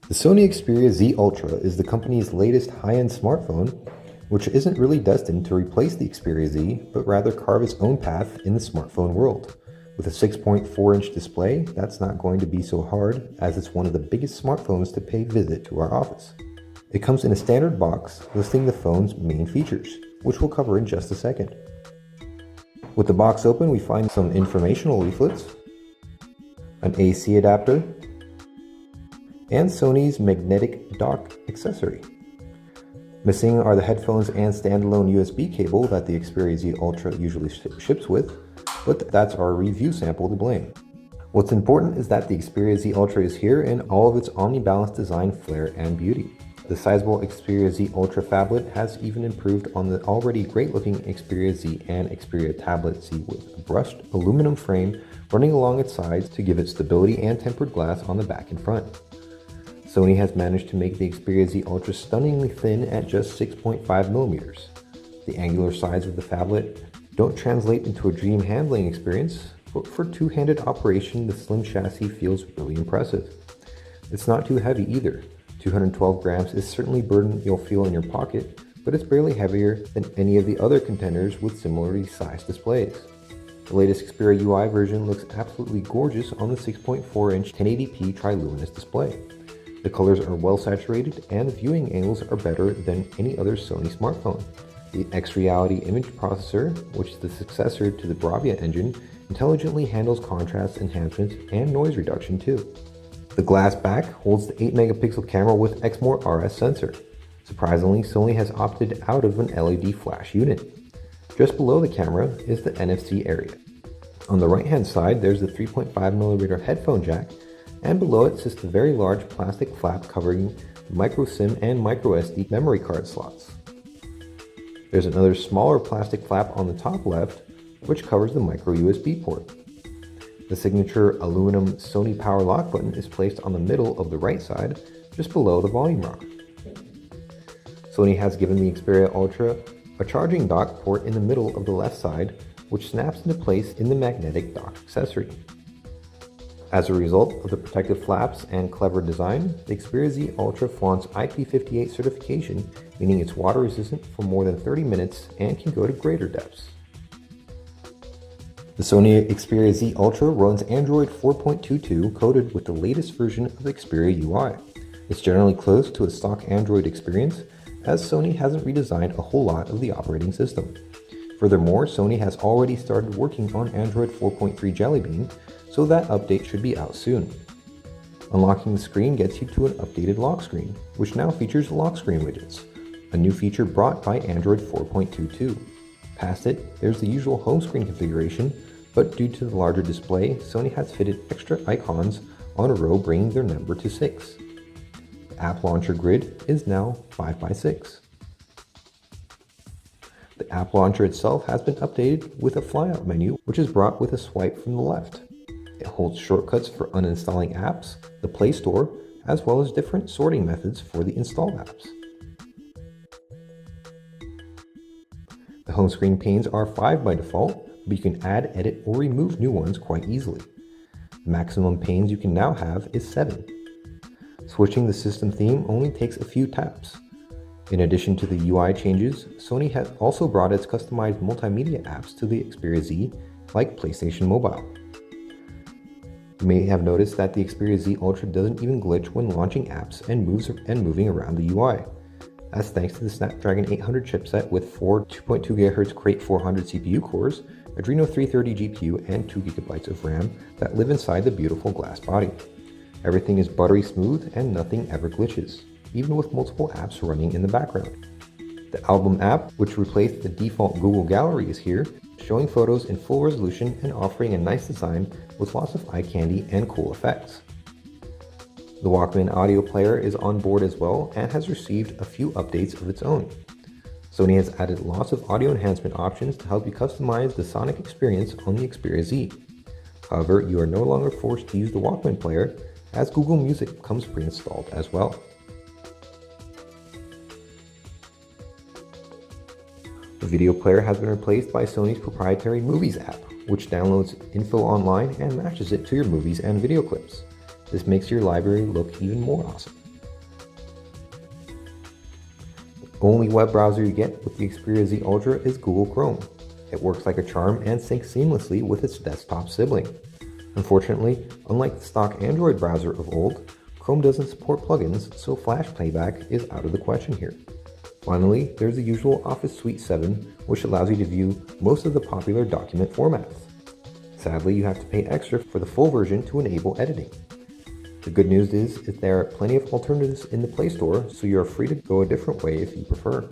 The Sony Xperia Z Ultra is the company's latest high-end smartphone, which isn't really destined to replace the Xperia Z, but rather carve its own path in the smartphone world. With a 6.4-inch display, that's not going to be so hard, as it's one of the biggest smartphones to pay visit to our office. It comes in a standard box listing the phone's main features, which we'll cover in just a second. With the box open, we find some informational leaflets, an AC adapter, and Sony's magnetic dock accessory. Missing are the headphones and standalone USB cable that the Xperia Z Ultra usually ships with, but that's our review sample to blame. What's important is that the Xperia Z Ultra is here in all of its omni-balanced design, flair, and beauty. The sizable Xperia Z Ultra phablet has even improved on the already great-looking Xperia Z and Xperia Tablet C with a brushed aluminum frame running along its sides to give it stability and tempered glass on the back and front. Sony has managed to make the Xperia Z Ultra stunningly thin at just 6.5mm. The angular sides of the phablet don't translate into a dream handling experience, but for two-handed operation, the slim chassis feels really impressive. It's not too heavy either. 212 grams is certainly a burden you'll feel in your pocket, but it's barely heavier than any of the other contenders with similarly sized displays. The latest Xperia UI version looks absolutely gorgeous on the 6.4-inch 1080p triluminous display. The colors are well saturated and the viewing angles are better than any other Sony smartphone. The X-Reality image processor, which is the successor to the Bravia engine, intelligently handles contrast enhancements and noise reduction too. The glass back holds the 8-megapixel camera with Exmor RS sensor. Surprisingly, Sony has opted out of an LED flash unit. Just below the camera is the NFC area. On the right-hand side, there's the 3.5mm headphone jack, and below it sits the very large plastic flap covering micro SIM and micro SD memory card slots. There's another smaller plastic flap on the top left, which covers the micro USB port. The signature aluminum Sony power lock button is placed on the middle of the right side, just below the volume rocker. Sony has given the Xperia Ultra a charging dock port in the middle of the left side, which snaps into place in the magnetic dock accessory. As a result of the protective flaps and clever design, the Xperia Z Ultra flaunts IP58 certification, meaning it's water resistant for more than 30 minutes and can go to greater depths. The Sony Xperia Z Ultra runs Android 4.22 coated with the latest version of the Xperia UI. It's generally close to a stock Android experience, as Sony hasn't redesigned a whole lot of the operating system. Furthermore, Sony has already started working on Android 4.3 Jelly Bean, so that update should be out soon. Unlocking the screen gets you to an updated lock screen, which now features lock screen widgets, a new feature brought by Android 4.22. Past it, there's the usual home screen configuration, but due to the larger display, Sony has fitted extra icons on a row, bringing their number to 6. The app launcher grid is now 5x6. The app launcher itself has been updated with a flyout menu, which is brought with a swipe from the left. It holds shortcuts for uninstalling apps, the Play Store, as well as different sorting methods for the installed apps. The home screen panes are 5 by default, but you can add, edit, or remove new ones quite easily. The maximum panes you can now have is 7. Switching the system theme only takes a few taps. In addition to the UI changes, Sony has also brought its customized multimedia apps to the Xperia Z, like PlayStation Mobile. You may have noticed that the Xperia Z Ultra doesn't even glitch when launching apps and moving around the UI. That's thanks to the Snapdragon 800 chipset with 4 2.2 GHz Crate 400 CPU cores, Adreno 330 GPU, and 2 GB of RAM that live inside the beautiful glass body. Everything is buttery smooth and nothing ever glitches, even with multiple apps running in the background. The Album app, which replaced the default Google Gallery, is here, showing photos in full resolution and offering a nice design with lots of eye candy and cool effects. The Walkman audio player is on board as well and has received a few updates of its own. Sony has added lots of audio enhancement options to help you customize the sonic experience on the Xperia Z. However, you are no longer forced to use the Walkman player, as Google Music comes pre-installed as well. The video player has been replaced by Sony's proprietary Movies app, which downloads info online and matches it to your movies and video clips. This makes your library look even more awesome. only web browser you get with the Xperia Z Ultra is Google Chrome. It works like a charm and syncs seamlessly with its desktop sibling. Unfortunately, unlike the stock Android browser of old, Chrome doesn't support plugins, so Flash playback is out of the question here. Finally, there's the usual Office Suite 7, which allows you to view most of the popular document formats. Sadly, you have to pay extra for the full version to enable editing. The good news is there are plenty of alternatives in the Play Store, so you are free to go a different way if you prefer.